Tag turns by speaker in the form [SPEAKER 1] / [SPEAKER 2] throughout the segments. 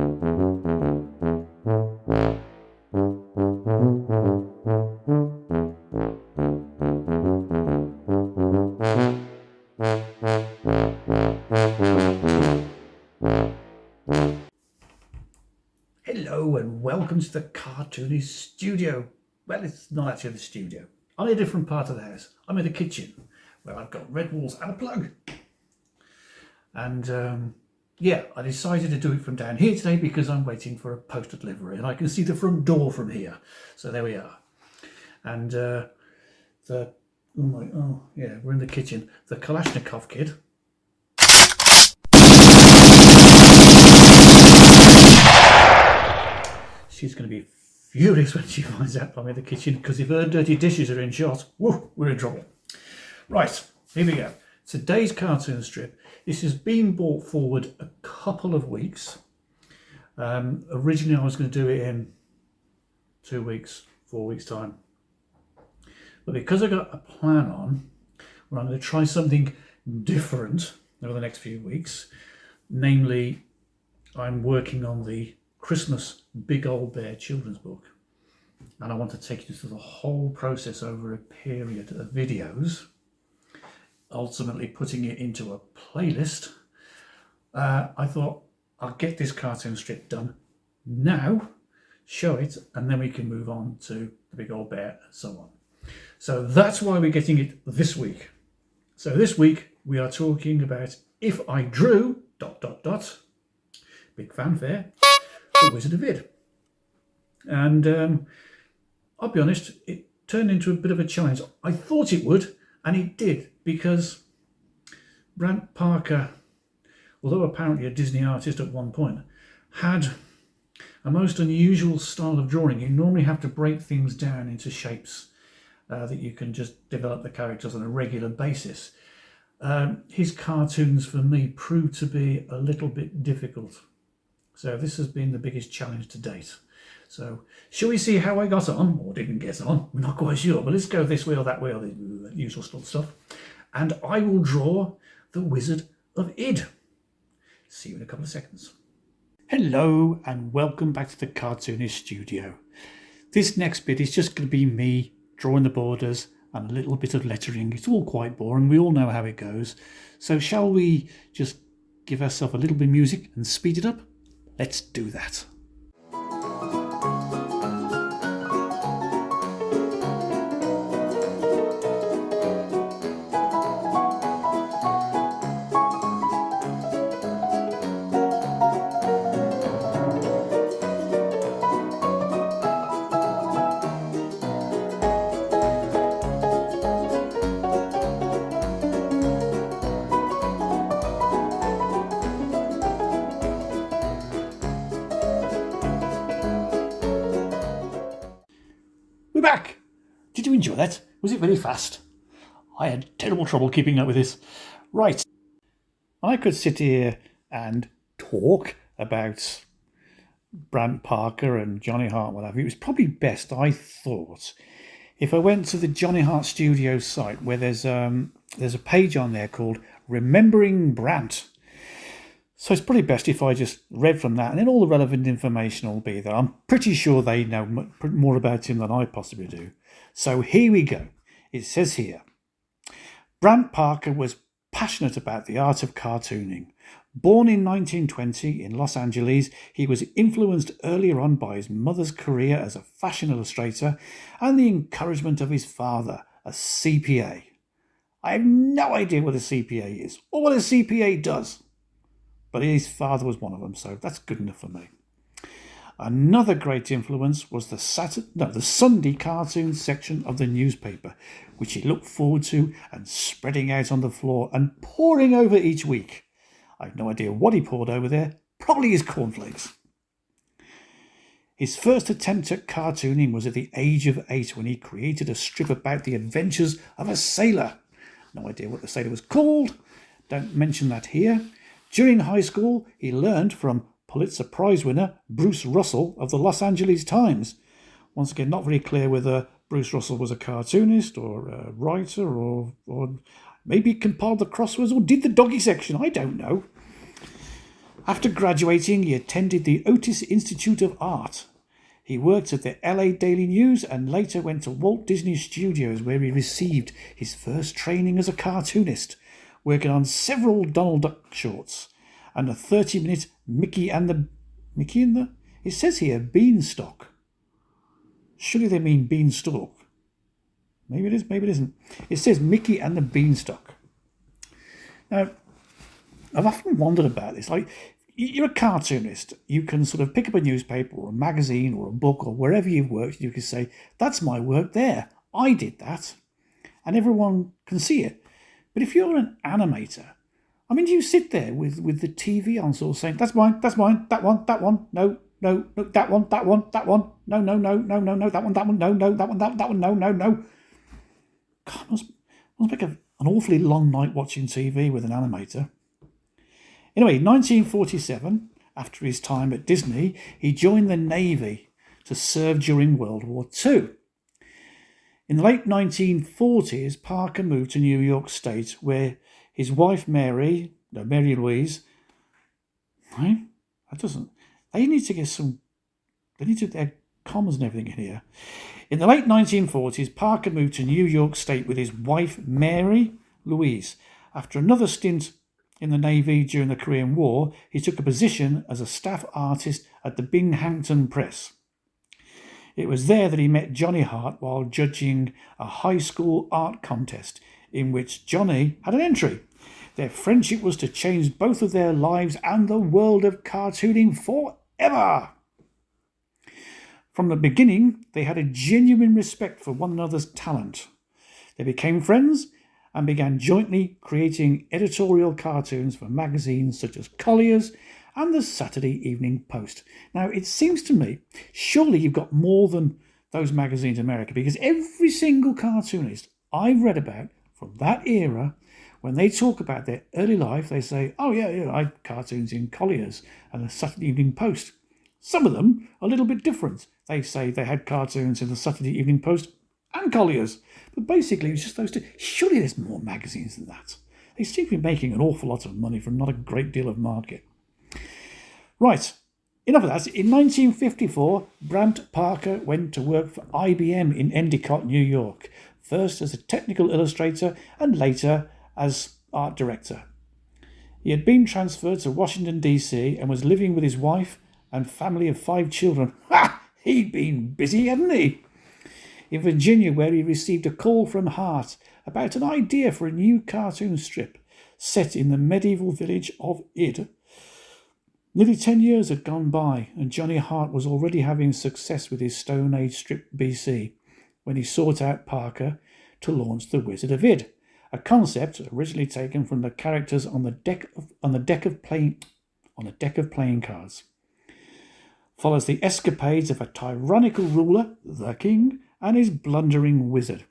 [SPEAKER 1] Hello and welcome to the cartoonist studio. Well, it's not actually the studio. I'm in a different part of the house. I'm in the kitchen where I've got red walls and a plug. And I decided to do it from down here today because I'm waiting for a postal delivery and I can see the front door from here. So there we are. And we're in the kitchen. The Kalashnikov kid. She's going to be furious when she finds out I'm in the kitchen, because if her dirty dishes are in shot, whoa, we're in trouble. Right, here we go. Today's cartoon strip. This has been brought forward a couple of weeks. Originally I was going to do it in 2 weeks, 4 weeks time. But because I got a plan on, where I'm going to try something different over the next few weeks, namely I'm working on the Christmas Big Old Bear children's book, and I want to take you through the whole process over a period of videos, ultimately putting it into a playlist. I thought I'll get this cartoon strip done now, show it, and then we can move on to the Big Old Bear and so on. So that's why we're getting it this week. So this week we are talking about If I Drew ... big fanfare, The Wizard of Id. And I'll be honest, it turned into a bit of a challenge. I thought it would, and it did, because Brant Parker, although apparently a Disney artist at one point, had a most unusual style of drawing. You normally have to break things down into shapes that you can just develop the characters on a regular basis. His cartoons, for me, proved to be a little bit difficult. So this has been the biggest challenge to date. So shall we see how I got on, or didn't get on? We're not quite sure, but let's go this way or that way, or the usual stuff. And I will draw the Wizard of Id. See you in a couple of seconds. Hello and welcome back to the Cartoonist Studio. This next bit is just going to be me drawing the borders and a little bit of lettering. It's all quite boring. We all know how it goes. So shall we just give ourselves a little bit of music and speed it up? Let's do that. We're back! Did you enjoy that? Was it very fast? I had terrible trouble keeping up with this. Right. I could sit here and talk about Brant Parker and Johnny Hart, whatever. It was probably best, I thought, if I went to the Johnny Hart Studio site, where there's a page on there called Remembering Brandt. So it's probably best if I just read from that, and then all the relevant information will be there. I'm pretty sure they know more about him than I possibly do. So here we go. It says here, Brant Parker was passionate about the art of cartooning. Born in 1920 in Los Angeles, he was influenced earlier on by his mother's career as a fashion illustrator and the encouragement of his father, a CPA. I have no idea what a CPA is or what a CPA does. But his father was one of them, so that's good enough for me. Another great influence was the Sunday cartoon section of the newspaper, which he looked forward to and spreading out on the floor and pouring over each week. I have no idea what he poured over there, probably his cornflakes. His first attempt at cartooning was at the age of 8 when he created a strip about the adventures of a sailor. No idea what the sailor was called, don't mention that here. During high school, he learned from Pulitzer Prize winner Bruce Russell of the Los Angeles Times. Once again, not very clear whether Bruce Russell was a cartoonist or a writer or maybe compiled the crosswords or did the doggy section. I don't know. After graduating, he attended the Otis Institute of Art. He worked at the LA Daily News and later went to Walt Disney Studios, where he received his first training as a cartoonist, working on several Donald Duck shorts and a 30-minute Mickey and the... It says here Beanstalk. Surely they mean Beanstalk. Maybe it is, maybe it isn't. It says Mickey and the Beanstalk. Now, I've often wondered about this. Like, you're a cartoonist. You can sort of pick up a newspaper or a magazine or a book or wherever you've worked. You can say, that's my work there. I did that. And everyone can see it. But if you're an animator, I mean, do you sit there with the TV on sort of saying, that's mine, that one, no, that one, no, that one, no, that one, no, that one, no. God, must make an awfully long night watching TV with an animator. Anyway, in 1947, after his time at Disney, he joined the Navy to serve during World War II. In the late 1940s, Parker moved to New York State, where his wife Mary Louise, right? They need to add commas and everything in here. In the late 1940s, Parker moved to New York State with his wife Mary Louise. After another stint in the Navy during the Korean War, he took a position as a staff artist at the Binghamton Press. It was there that he met Johnny Hart while judging a high school art contest in which Johnny had an entry. Their friendship was to change both of their lives and the world of cartooning forever. From the beginning, they had a genuine respect for one another's talent. They became friends and began jointly creating editorial cartoons for magazines such as Collier's and the Saturday Evening Post. Now, it seems to me, surely you've got more than those magazines in America, because every single cartoonist I've read about from that era, when they talk about their early life, they say, oh yeah, I had cartoons in Collier's and the Saturday Evening Post. Some of them are a little bit different. They say they had cartoons in the Saturday Evening Post and Collier's. But basically, it's just those two. Surely there's more magazines than that. They seem to be making an awful lot of money from not a great deal of market. Right, enough of that. In 1954, Brant Parker went to work for IBM in Endicott, New York, first as a technical illustrator and later as art director. He had been transferred to Washington, D.C. and was living with his wife and family of 5 children. Ha! He'd been busy, hadn't he? In Virginia, where he received a call from Hart about an idea for a new cartoon strip set in the medieval village of Id. Nearly 10 years had gone by, and Johnny Hart was already having success with his Stone Age strip BC when he sought out Parker to launch The Wizard of Id, a concept originally taken from the characters on the deck of playing cards. Follows the escapades of a tyrannical ruler, the king, and his blundering wizard.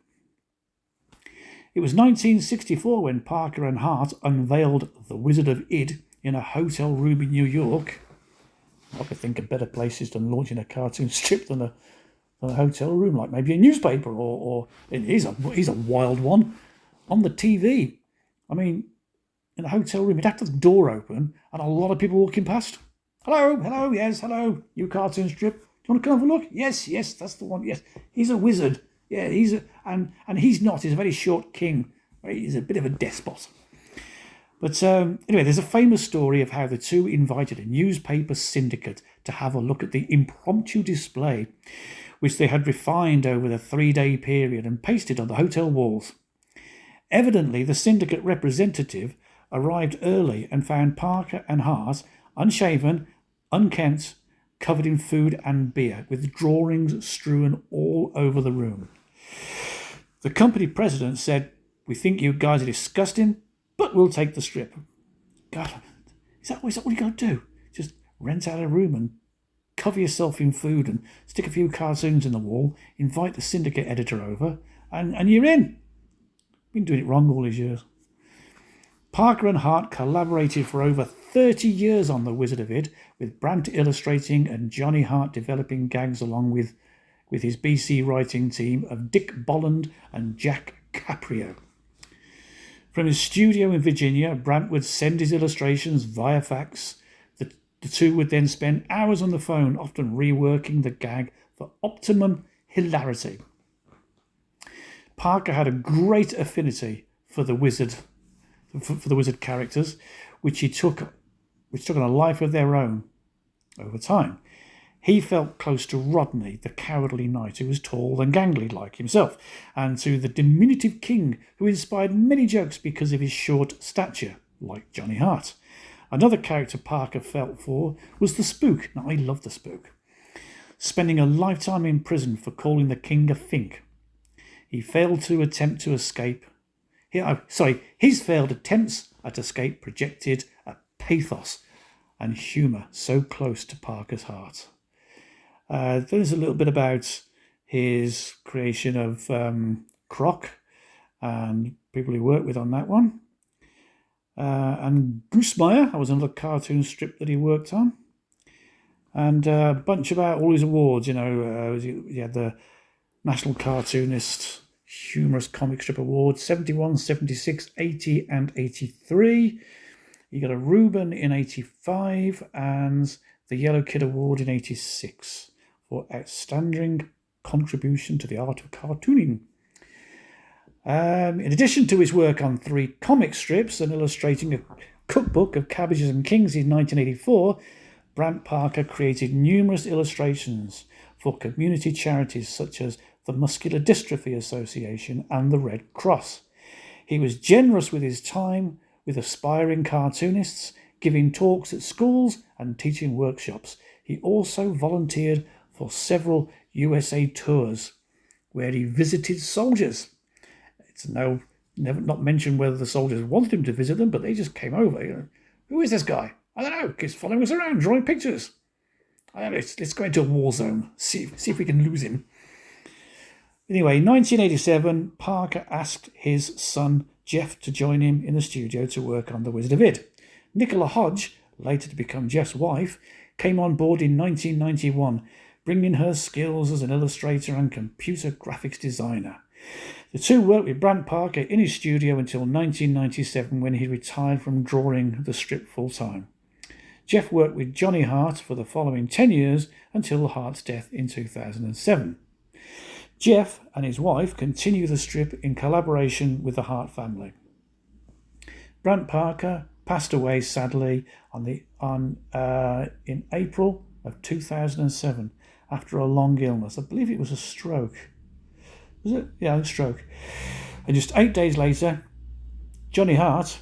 [SPEAKER 1] It was 1964 when Parker and Hart unveiled The Wizard of Id in a hotel room in New York. I could think of better places than launching a cartoon strip than a hotel room, like maybe a newspaper or he's a wild one, on the TV. I mean, in a hotel room, you'd have to have the door open and a lot of people walking past. Hello, yes, hello, you cartoon strip. Do you want to come have a look? Yes, that's the one, yes. He's a wizard. Yeah, and he's not, he's a very short king. He's a bit of a despot. But anyway, there's a famous story of how the two invited a newspaper syndicate to have a look at the impromptu display, which they had refined over the 3-day period and pasted on the hotel walls. Evidently, the syndicate representative arrived early and found Parker and Hart unshaven, unkempt, covered in food and beer, with drawings strewn all over the room. The company president said, "We think you guys are disgusting, but we'll take the strip." God, is that what you got to do? Just rent out a room and cover yourself in food and stick a few cartoons in the wall, invite the syndicate editor over, and you're in. Been doing it wrong all these years. Parker and Hart collaborated for over 30 years on The Wizard of Id, with Brandt illustrating and Johnny Hart developing gags along with his BC writing team of Dick Bolland and Jack Caprio. From his studio in Virginia, Brandt would send his illustrations via fax. The The two would then spend hours on the phone, often reworking the gag for optimum hilarity. Parker had a great affinity for the wizard characters, which took on a life of their own over time. He felt close to Rodney, the cowardly knight who was tall and gangly like himself, and to the diminutive king who inspired many jokes because of his short stature, like Johnny Hart. Another character Parker felt for was the Spook. Now, I love the Spook. Spending a lifetime in prison for calling the king a fink. His failed attempts at escape projected a pathos and humour so close to Parker's heart. There's a little bit about his creation of Croc and people he worked with on that one. And Goosemeyer, that was another cartoon strip that he worked on. And a bunch about all his awards, he had the National Cartoonist Humorous Comic Strip Award, 71, 76, 80 and 83. He got a Reuben in 85 and the Yellow Kid Award in 86 for outstanding contribution to the art of cartooning. In addition to his work on 3 comic strips and illustrating a cookbook of cabbages and kings in 1984, Brant Parker created numerous illustrations for community charities such as the Muscular Dystrophy Association and the Red Cross. He was generous with his time with aspiring cartoonists, giving talks at schools and teaching workshops. He also volunteered for several USA tours where he visited soldiers. It's never not mentioned whether the soldiers wanted him to visit them, but they just came over. Who is this guy? I don't know. He's following us around, drawing pictures. I don't know. Let's go into a war zone. See if we can lose him. Anyway, in 1987, Parker asked his son Jeff to join him in the studio to work on The Wizard of Id. Nicola Hodge, later to become Jeff's wife, came on board in 1991, bringing her skills as an illustrator and computer graphics designer. The two worked with Brant Parker in his studio until 1997 when he retired from drawing the strip full-time. Jeff worked with Johnny Hart for the following 10 years until Hart's death in 2007. Jeff and his wife continue the strip in collaboration with the Hart family. Brant Parker passed away sadly in April of 2007 after a long illness. I believe it was a stroke. Was it? Yeah, a stroke. And just 8 days later, Johnny Hart.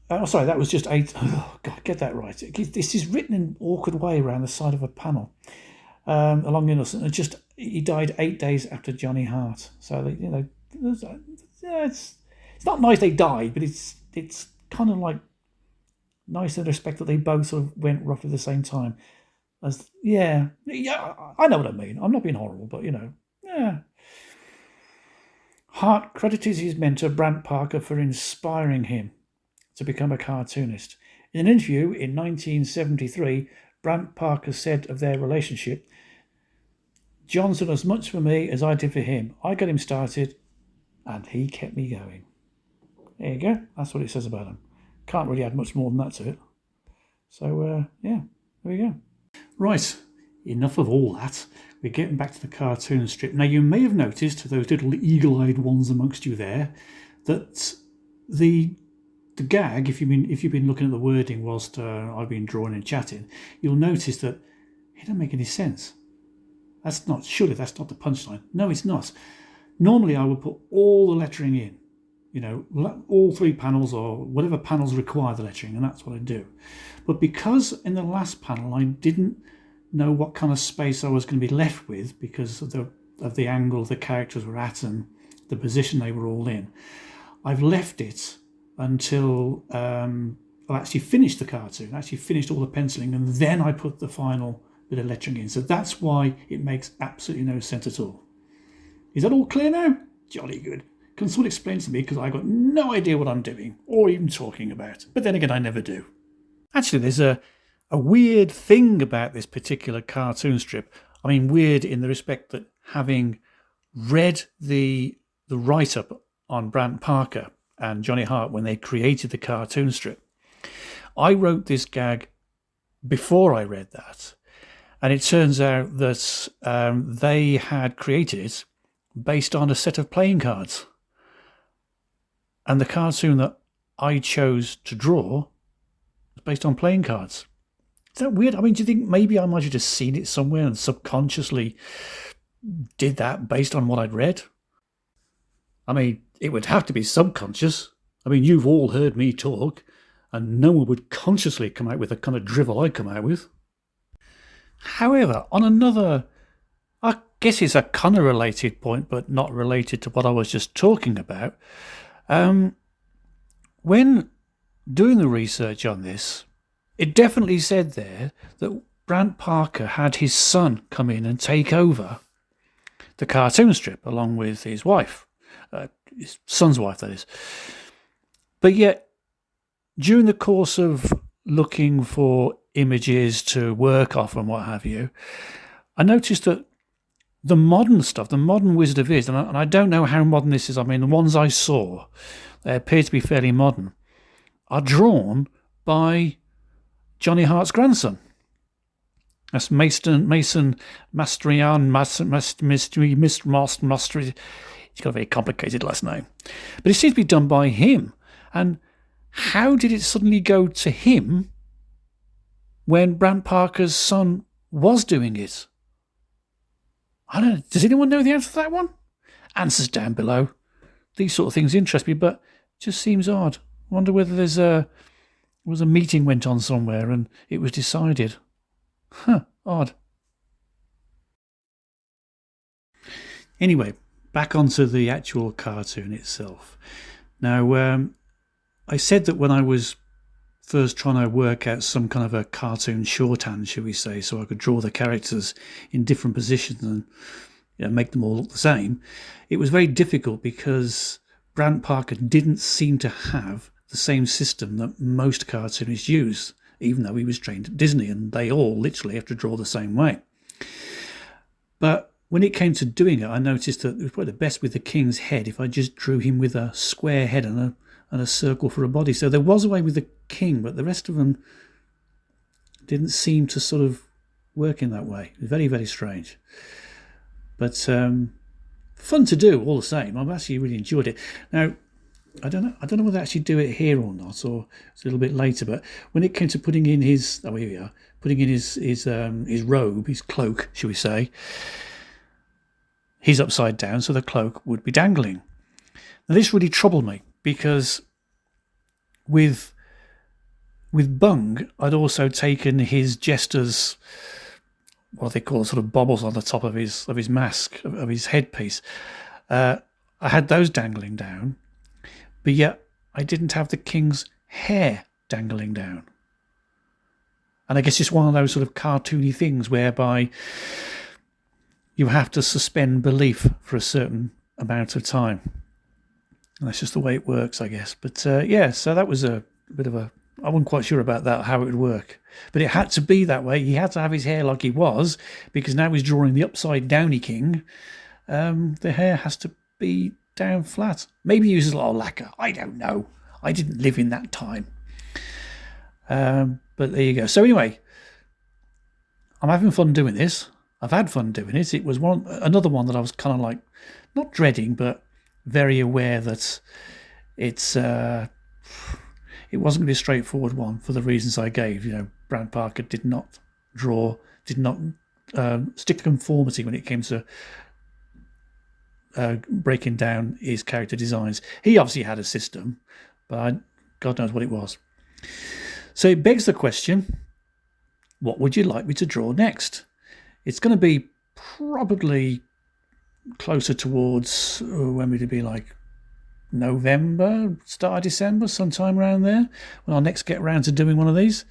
[SPEAKER 1] That was just 8. Oh God, get that right. This is written in an awkward way around the side of a panel. A long illness, and he died 8 days after Johnny Hart. So it's not nice they died, but it's kind of like nice in the respect that they both sort of went roughly the same time. I know what I mean. I'm not being horrible, but yeah. Hart credited his mentor Brant Parker for inspiring him to become a cartoonist. In an interview in 1973, Brant Parker said of their relationship, "John's done as much for me as I did for him. I got him started and he kept me going." There you go. That's what it says about him. Can't really add much more than that to it. So, there we go. Right, enough of all that. We're getting back to the cartoon strip. Now, you may have noticed, those little eagle-eyed ones amongst you there, that the gag, if you've been looking at the wording whilst I've been drawing and chatting, you'll notice that it don't make any sense. Surely that's not the punchline. No, it's not. Normally, I would put all the lettering in, all 3 panels or whatever panels require the lettering, and that's what I do. But because in the last panel I didn't know what kind of space I was going to be left with because of the angle the characters were at and the position they were all in, I've left it until I actually finished the cartoon, actually finished all the penciling, and then I put the final bit of lettering in. So that's why it makes absolutely no sense at all. Is that all clear now? Jolly good. Can someone explain to me, because I got no idea what I'm doing or even talking about. But then again, I never do. Actually, there's a weird thing about this particular cartoon strip. I mean, weird in the respect that having read the write-up on Brant Parker and Johnny Hart when they created the cartoon strip, I wrote this gag before I read that. And it turns out that they had created it based on a set of playing cards. And the cartoon that I chose to draw was based on playing cards. Is that weird? I mean, do you think maybe I might have just seen it somewhere and subconsciously did that based on what I'd read? I mean, it would have to be subconscious. I mean, you've all heard me talk, and no one would consciously come out with the kind of drivel I come out with. However, on another, I guess it's a kind of related point, but not related to what I was just talking about. When doing the research on this, it definitely said there that Brant Parker had his son come in and take over the cartoon strip along with his wife, his son's wife, that is. But yet, during the course of looking for images to work off and what have you, I noticed that the modern stuff, the modern Wizard of Oz, and I don't know how modern this is. I mean, the ones I saw, they appear to be fairly modern, are drawn by Johnny Hart's grandson. That's Mason Mastrian, Mastery. He's got a very complicated last name. But it seems to be done by him. And how did it suddenly go to him when Brant Parker's son was doing it? I don't know. Does anyone know the answer to that one? Answers down below. These sort of things interest me, but it just seems odd. I wonder whether there's a meeting went on somewhere and it was decided. Odd. Anyway, back onto the actual cartoon itself. Now, I said that when I was first trying to work out some kind of a cartoon shorthand, shall we say, so I could draw the characters in different positions and make them all look the same, it was very difficult because Brant Parker didn't seem to have the same system that most cartoonists use, even though he was trained at Disney and they all literally have to draw the same way. But when it came to doing it, I noticed that it was probably the best with the king's head if I just drew him with a square head and a circle for a body. So there was a way with the king, but the rest of them didn't seem to sort of work in that way. It was very, very strange. But fun to do all the same. I've actually really enjoyed it. Now, I don't know whether I actually do it here or not, or it's a little bit later. But when it came to putting in his, here we are, putting in his robe, his cloak, shall we say, he's upside down, so the cloak would be dangling. Now this really troubled me because with Bung, I'd also taken his jester's, what they call sort of bobbles on the top of his mask, of his headpiece. I had those dangling down. But yet I didn't have the king's hair dangling down. And I guess it's one of those sort of cartoony things whereby you have to suspend belief for a certain amount of time. And that's just the way it works, I guess. But so that was a bit of I wasn't quite sure about that, how it would work. But it had to be that way. He had to have his hair like he was, because now he's drawing the upside downy king. The hair has to be down flat. Maybe he uses a lot of lacquer. I don't know. I didn't live in that time. But there you go. So anyway, I'm having fun doing this. I've had fun doing it. It was another one that I was kind of like, not dreading, but very aware that it wasn't going to be a straightforward one for the reasons I gave. Brant Parker did not stick to conformity when it came to breaking down his character designs. He obviously had a system, but God knows what it was. So it begs the question, what would you like me to draw next? It's going to be probably closer towards, when would it be, like November, start of December, sometime around there, when I'll next get around to doing one of these.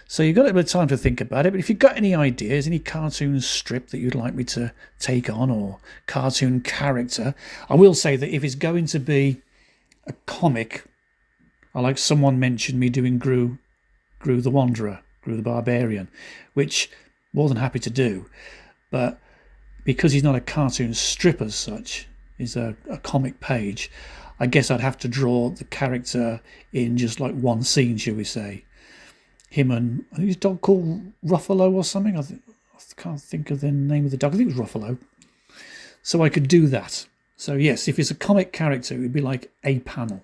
[SPEAKER 1] So you've got a little bit of time to think about it, but if you've got any ideas, any cartoon strip that you'd like me to take on, or cartoon character, I will say that if it's going to be a comic, like someone mentioned me doing Gru the Wanderer, Gru the Barbarian, which more than happy to do, but because he's not a cartoon strip as such, he's a comic page, I guess I'd have to draw the character in just like one scene, shall we say. him and I think his dog called Ruffalo or something. I can't think of the name of the dog. I think it was Ruffalo. So I could do that. So yes, if it's a comic character, it would be like a panel,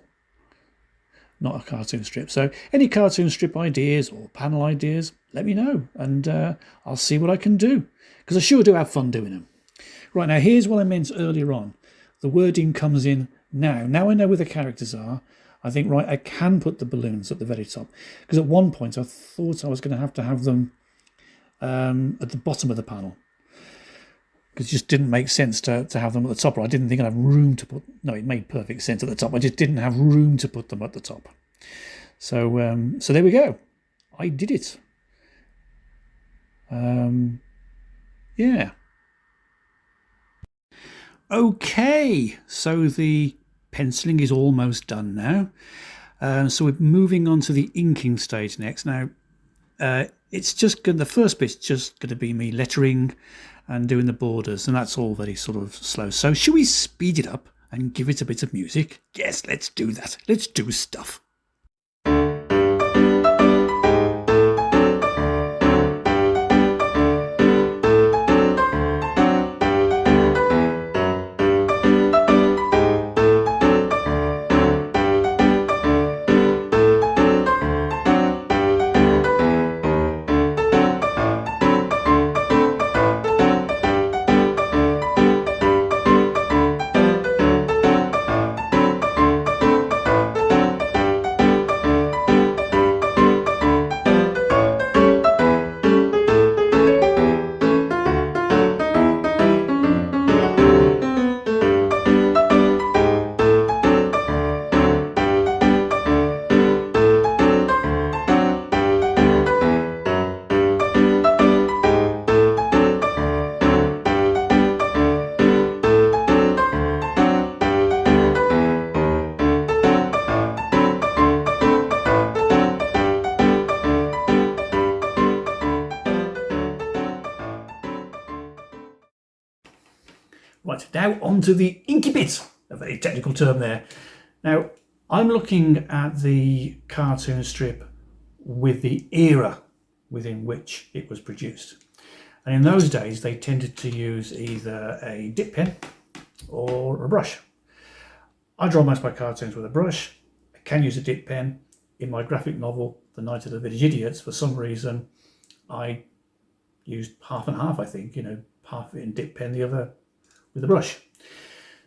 [SPEAKER 1] not a cartoon strip. So any cartoon strip ideas or panel ideas, let me know, and I'll see what I can do, because I sure do have fun doing them. Right, now here's what I meant earlier on. The wording comes in now. Now I know where the characters are. I think, right, I can put the balloons at the very top, because at one point I thought I was going to have them at the bottom of the panel, because it just didn't make sense to have them at the top, or I didn't think I'd have room to put. No, it made perfect sense at the top. I just didn't have room to put them at the top. So so there we go. I did it. Yeah. Okay, so the penciling is almost done now. So we're moving on to the inking stage next. Now, it's just the first bit's just going to be me lettering and doing the borders, and that's all very sort of slow. So should we speed it up and give it a bit of music? Yes, let's do that. Let's do stuff. Right, now on to the inky bit, a very technical term there. Now, I'm looking at the cartoon strip with the era within which it was produced. And in those days, they tended to use either a dip pen or a brush. I draw most of my cartoons with a brush. I can use a dip pen. In my graphic novel, The Night of the Village Idiots, for some reason, I used half and half, I think, half of it in dip pen, the other with a brush.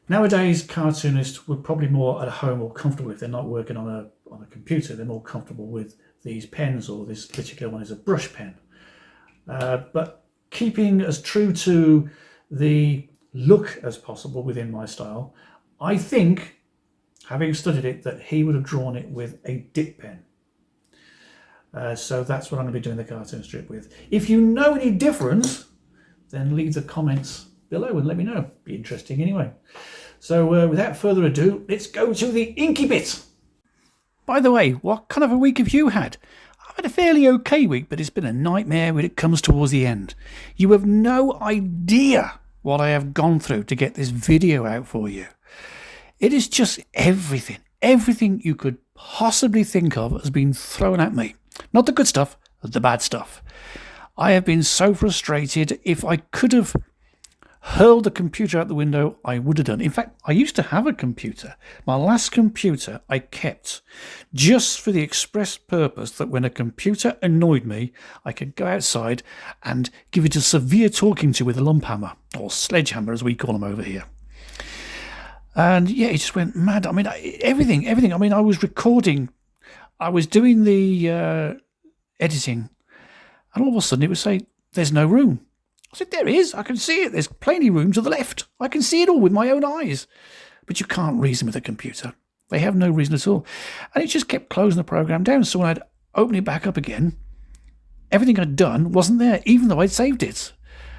[SPEAKER 1] Nowadays, cartoonists would probably more at home or comfortable if they're not working on a computer. They're more comfortable with these pens, or this particular one is a brush pen. But keeping as true to the look as possible within my style, I think, having studied it, that he would have drawn it with a dip pen. So that's what I'm going to be doing the cartoon strip with. If you know any difference, then leave the comments below and let me know. Be interesting anyway. So without further ado, let's go to the inky bit. By the way, what kind of a week have you had? I've had a fairly okay week, but it's been a nightmare when it comes towards the end. You have no idea what I have gone through to get this video out for you. It is just everything. Everything you could possibly think of has been thrown at me. Not the good stuff, the bad stuff. I have been so frustrated. If I could have hurled the computer out the window, I would have done. In fact, I used to have a computer. My last computer I kept just for the express purpose that when a computer annoyed me, I could go outside and give it a severe talking to with a lump hammer, or sledgehammer as we call them over here. And yeah, it just went mad. I mean, everything. I mean, I was recording, I was doing the editing, and all of a sudden it would say, "There's no room." I said, "There is. I can see it. There's plenty of room to the left. I can see it all with my own eyes." But you can't reason with a computer. They have no reason at all. And it just kept closing the program down. So when I'd open it back up again, everything I'd done wasn't there, even though I'd saved it.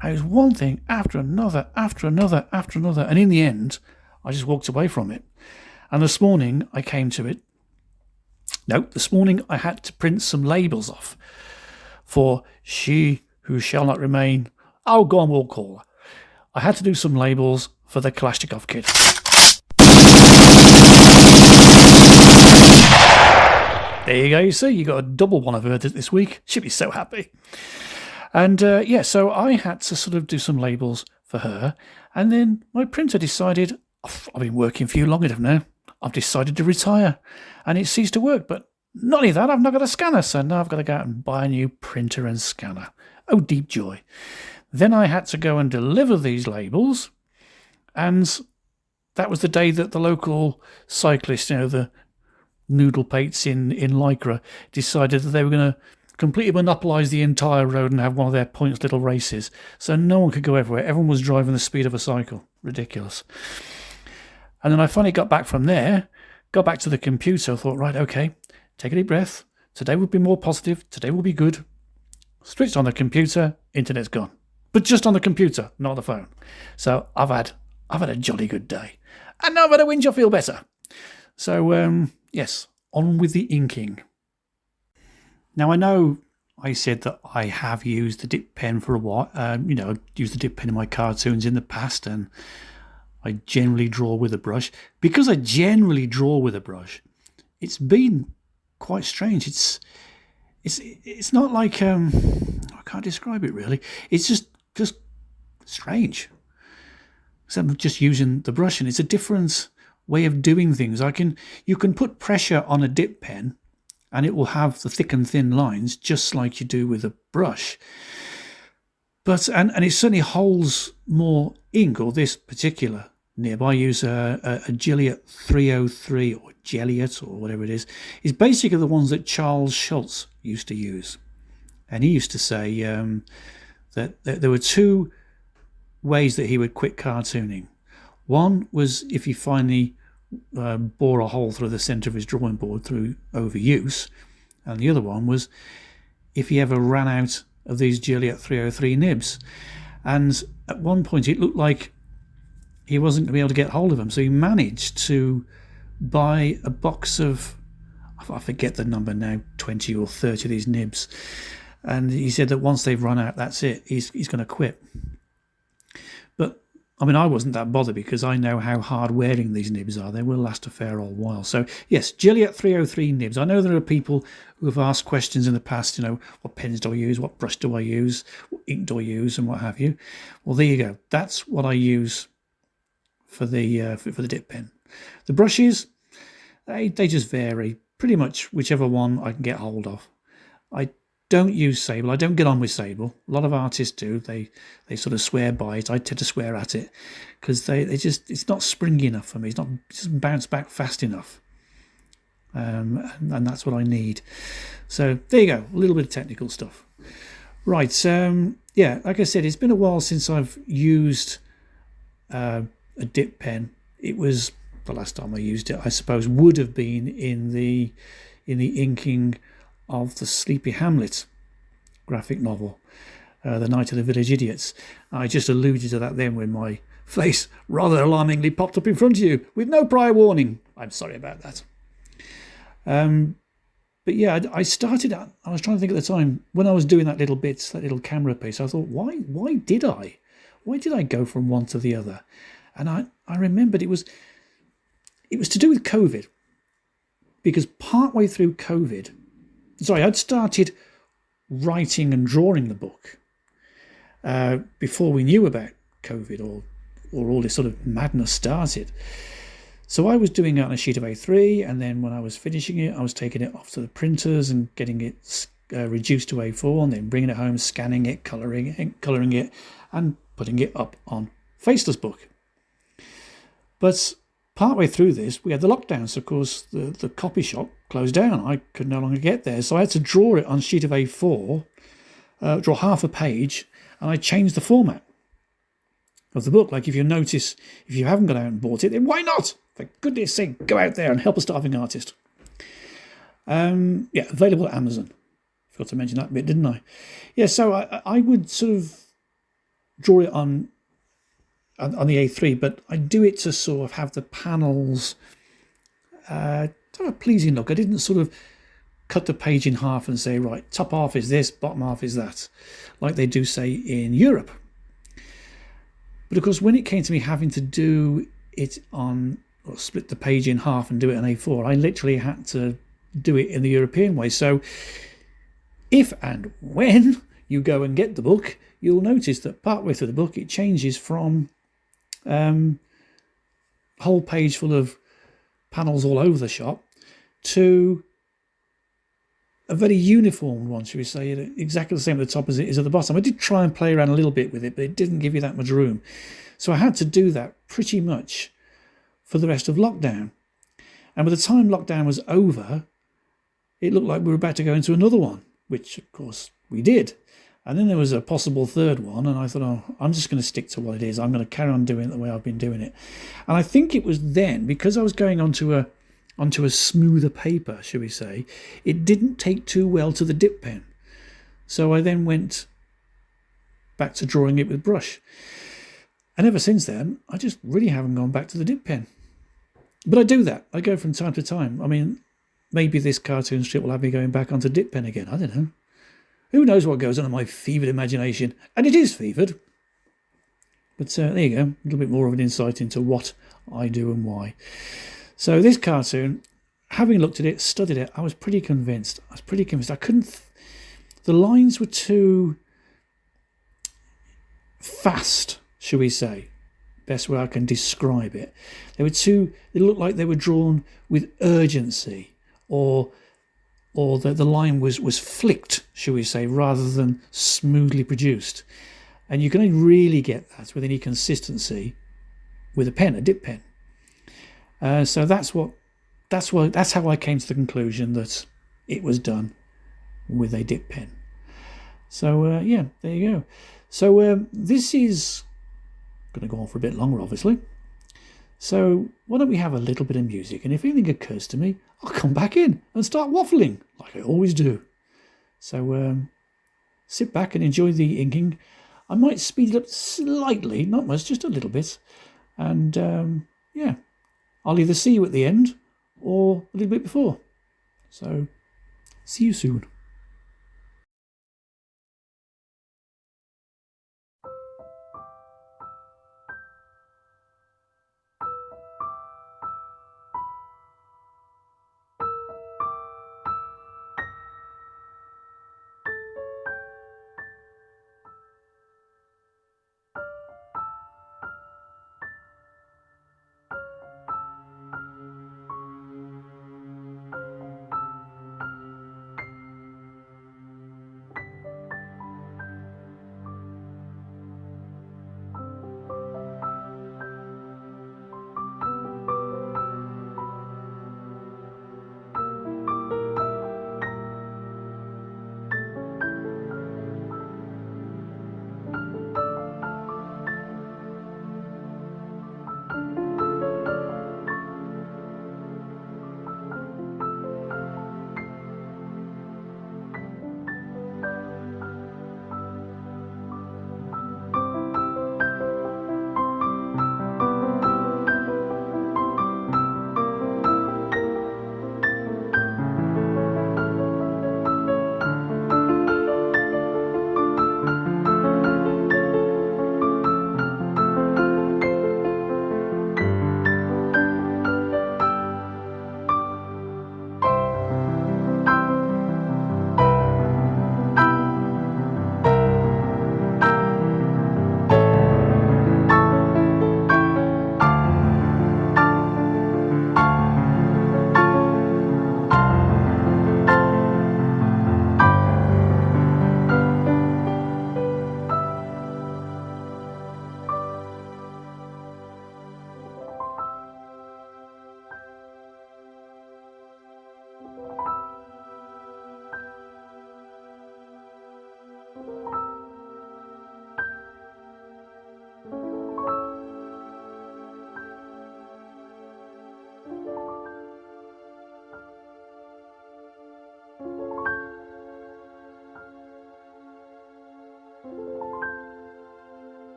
[SPEAKER 1] And it was one thing after another, after another, after another. And in the end, I just walked away from it. And this morning I came to it. No, this morning I had to print some labels off for She Who Shall Not Remain. Oh, go on, we'll call her. I had to do some labels for the Kalashnikov kid. There you go, you see, you got a double one of her this week. She'll be so happy. And so I had to sort of do some labels for her. And then my printer decided, I've been working for you long enough now. I've decided to retire. And it ceased to work. But not only that, I've not got a scanner. So now I've got to go out and buy a new printer and scanner. Oh, deep joy. Then I had to go and deliver these labels. And that was the day that the local cyclist, the noodle pates in Lycra, decided that they were going to completely monopolise the entire road and have one of their pointless little races. So no one could go everywhere. Everyone was driving the speed of a cycle. Ridiculous. And then I finally got back from there, got back to the computer, thought, right, okay, take a deep breath. Today will be more positive. Today will be good. Switched on the computer, internet's gone. But just on the computer, not on the phone. So I've had a jolly good day. And now I've had a whinge, I feel better. So, yes, on with the inking. Now, I know I said that I have used the dip pen for a while. I've used the dip pen in my cartoons in the past, and I generally draw with a brush. Because I generally draw with a brush, it's been quite strange. It's not like, I can't describe it really. It's just strange. So I'm just using the brush, and it's a different way of doing things. You can put pressure on a dip pen and it will have the thick and thin lines just like you do with a brush. But and it certainly holds more ink, or this particular nib. I use a Gilliatt 303 or Gilliatt or whatever it is. It's basically the ones that Charles Schulz used to use. And he used to say that there were two ways that he would quit cartooning. One was if he finally bore a hole through the centre of his drawing board through overuse, and the other one was if he ever ran out of these Gilliatt 303 nibs. And at one point it looked like he wasn't going to be able to get hold of them, so he managed to buy a box of, I forget the number now, 20 or 30 of these nibs, and he said that once they've run out, that's it, he's going to quit. But I wasn't that bothered because I know how hard wearing these nibs are. They will last a fair old while. So, yes, Gilliatt 303 nibs. I know there are people who have asked questions in the past, what pens do I use, what brush do I use, what ink do I use, and what have you. Well, there you go. That's what I use for the dip pen. The brushes, they just vary. Pretty much whichever one I can get hold of. I don't use sable. I don't get on with sable. A lot of artists do. They sort of swear by it. I tend to swear at it because it's not springy enough for me. It doesn't bounce back fast enough. And that's what I need. So there you go. A little bit of technical stuff. Right. Like I said, it's been a while since I've used a dip pen. It was the last time I used it, I suppose, would have been in the inking of the Sleepy Hamlet graphic novel, The Night of the Village Idiots. I just alluded to that then when my face rather alarmingly popped up in front of you with no prior warning. I'm sorry about that. But yeah, I was trying to think at the time, when I was doing that little camera piece, I thought, why did I go from one to the other? And I remembered it was to do with COVID, because partway through COVID, I'd started writing and drawing the book before we knew about COVID or all this sort of madness started. So I was doing it on a sheet of A3, and then when I was finishing it, I was taking it off to the printers and getting it reduced to A4, and then bringing it home, scanning it, colouring it, and putting it up on Faceless Book. But partway through this, we had the lockdown, so of course the copy shop closed down. I could no longer get there, so I had to draw it on a sheet of A4, draw half a page, and I changed the format of the book. Like, if you notice, if you haven't gone out and bought it, then why not? For goodness sake, go out there and help a starving artist. Available at Amazon. Forgot to mention that bit, didn't I? Yeah, so I would sort of draw it on the A3, but I do it to sort of have the panels have a pleasing look. I didn't sort of cut the page in half and say, right, top half is this, bottom half is that, like they do say in Europe. But of course, when it came to me having to do it on, or split the page in half and do it on A4, I literally had to do it in the European way. So if and when you go and get the book, you'll notice that partway through the book it changes from whole page full of panels all over the shop to a very uniform one, should we say, exactly the same at the top as it is at the bottom. I did try and play around a little bit with it, but it didn't give you that much room. So I had to do that pretty much for the rest of lockdown. And by the time lockdown was over, it looked like we were about to go into another one, which of course we did. And then there was a possible third one, and I thought, oh, I'm just going to stick to what it is. I'm going to carry on doing it the way I've been doing it. And I think it was then, because I was going onto a smoother paper, should we say, it didn't take too well to the dip pen. So I then went back to drawing it with brush. And ever since then, I just really haven't gone back to the dip pen. But I do that. I go from time to time. I mean, maybe this cartoon strip will have me going back onto dip pen again. I don't know. Who knows what goes on in my fevered imagination? And it is fevered. But there you go. A little bit more of an insight into what I do and why. So this cartoon, having looked at it, studied it, I was pretty convinced. I couldn't... the lines were too fast, shall we say. Best way I can describe it. They looked like they were drawn with urgency, or the line was flicked, shall we say, rather than smoothly produced. And you can only really get that with any consistency with a dip pen. So that's how I came to the conclusion that it was done with a dip pen. So yeah, there you go. So this is going to go on for a bit longer, obviously. So why don't we have a little bit of music, and if anything occurs to me, I'll come back in and start waffling like I always do. So sit back and enjoy the inking. I might speed it up slightly, not much, just a little bit. And yeah, I'll either see you at the end or a little bit before. So see you soon.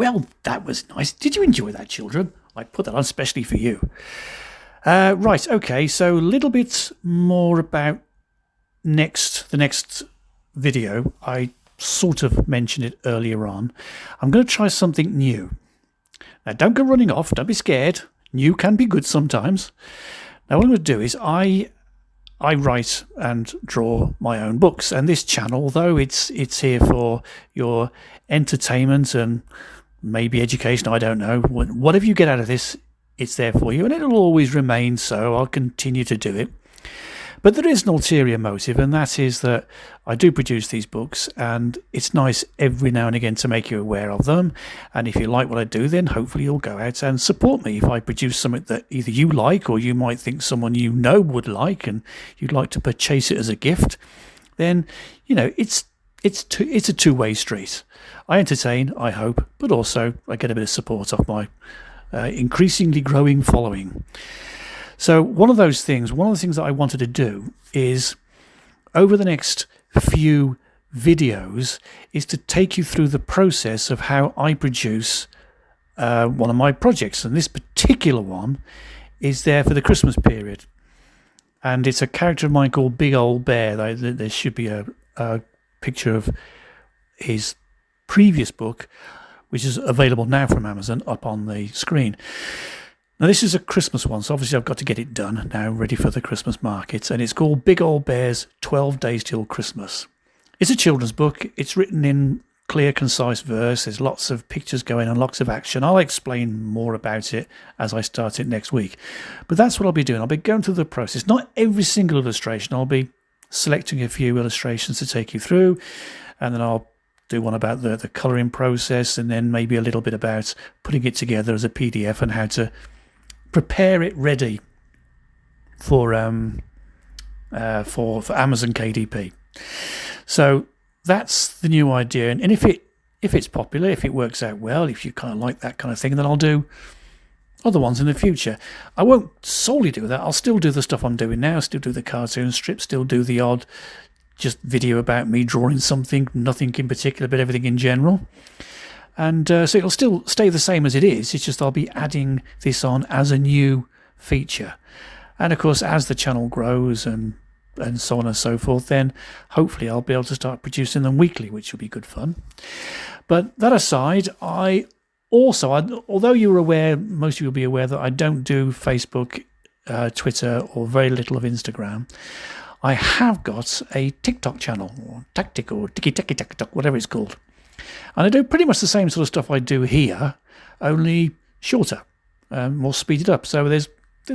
[SPEAKER 1] Well, that was nice. Did you enjoy that, children? I put that on specially for you. Right, okay, so a little bit more about the next video. I sort of mentioned it earlier on. I'm going to try something new. Now, don't go running off. Don't be scared. New can be good sometimes. Now, what I'm going to do is I write and draw my own books, and this channel, although it's here for your entertainment and maybe education, I don't know, whatever you get out of this, it's there for you, and it'll always remain so. I'll continue to do it. But there is an ulterior motive, and that is that I do produce these books, and it's nice every now and again to make you aware of them. And if you like what I do, then hopefully you'll go out and support me. If I produce something that either you like or you might think someone you know would like and you'd like to purchase it as a gift, then, you know, it's a two-way street. I entertain, I hope, but also I get a bit of support off my increasingly growing following. So one of the things that I wanted to do is, over the next few videos, is to take you through the process of how I produce one of my projects. And this particular one is there for the Christmas period. And it's a character of mine called Big Old Bear. There should be a picture of his previous book, which is available now from Amazon, up on the screen. Now, this is a Christmas one, so obviously I've got to get it done now, ready for the Christmas markets, and it's called Big Old Bear's 12 Days Till Christmas. It's a children's book. It's written in clear, concise verse. There's lots of pictures going on, lots of action. I'll explain more about it as I start it next week. But that's what I'll be doing. I'll be going through the process. Not every single illustration. I'll be selecting a few illustrations to take you through, and then I'll do one about the colouring process, and then maybe a little bit about putting it together as a PDF and how to prepare it ready for Amazon KDP. So that's the new idea, and if it's popular, if it works out well, if you kind of like that kind of thing, then I'll do other ones in the future. I won't solely do that. I'll still do the stuff I'm doing now. Still do the cartoon strips. Still do the odd just video about me drawing something, nothing in particular, but everything in general. And so it'll still stay the same as it is. It's just I'll be adding this on as a new feature. And of course, as the channel grows and so on and so forth, then hopefully I'll be able to start producing them weekly, which will be good fun. But that aside, although you're aware, most of you will be aware that I don't do Facebook, Twitter, or very little of Instagram. I have got a TikTok channel, or Tactic, or Tiki-Tiki-Tiki-Tok, whatever it's called. And I do pretty much the same sort of stuff I do here, only shorter, more speeded up. So there's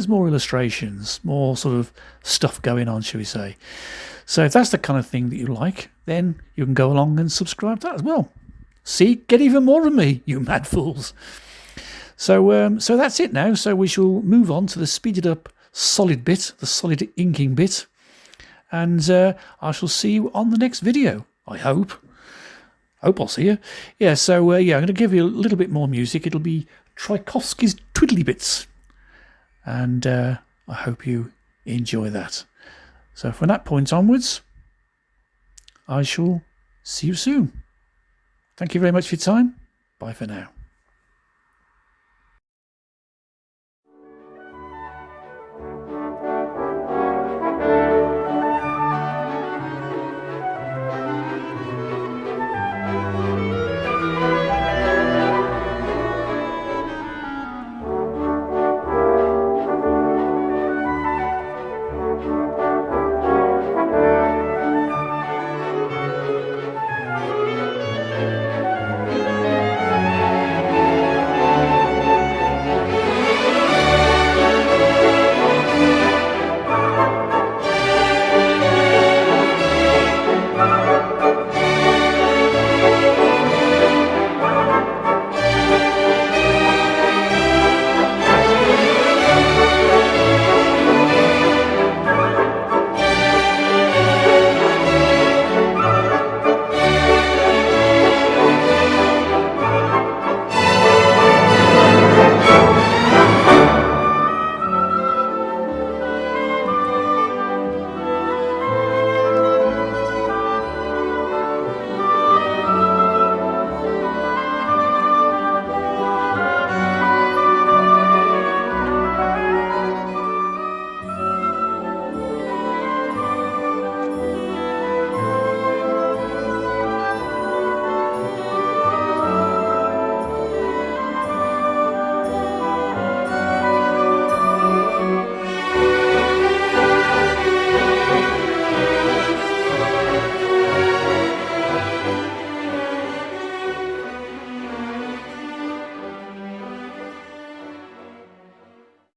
[SPEAKER 1] more illustrations, more sort of stuff going on, shall we say. So if that's the kind of thing that you like, then you can go along and subscribe to that as well. See, get even more of me, you mad fools. So that's it now. So we shall move on to the speeded up solid bit, the solid inking bit. And I shall see you on the next video, I hope. Hope I'll see you. Yeah, so I'm going to give you a little bit more music. It'll be Tchaikovsky's Twiddly Bits. And I hope you enjoy that. So from that point onwards, I shall see you soon. Thank you very much for your time. Bye for now.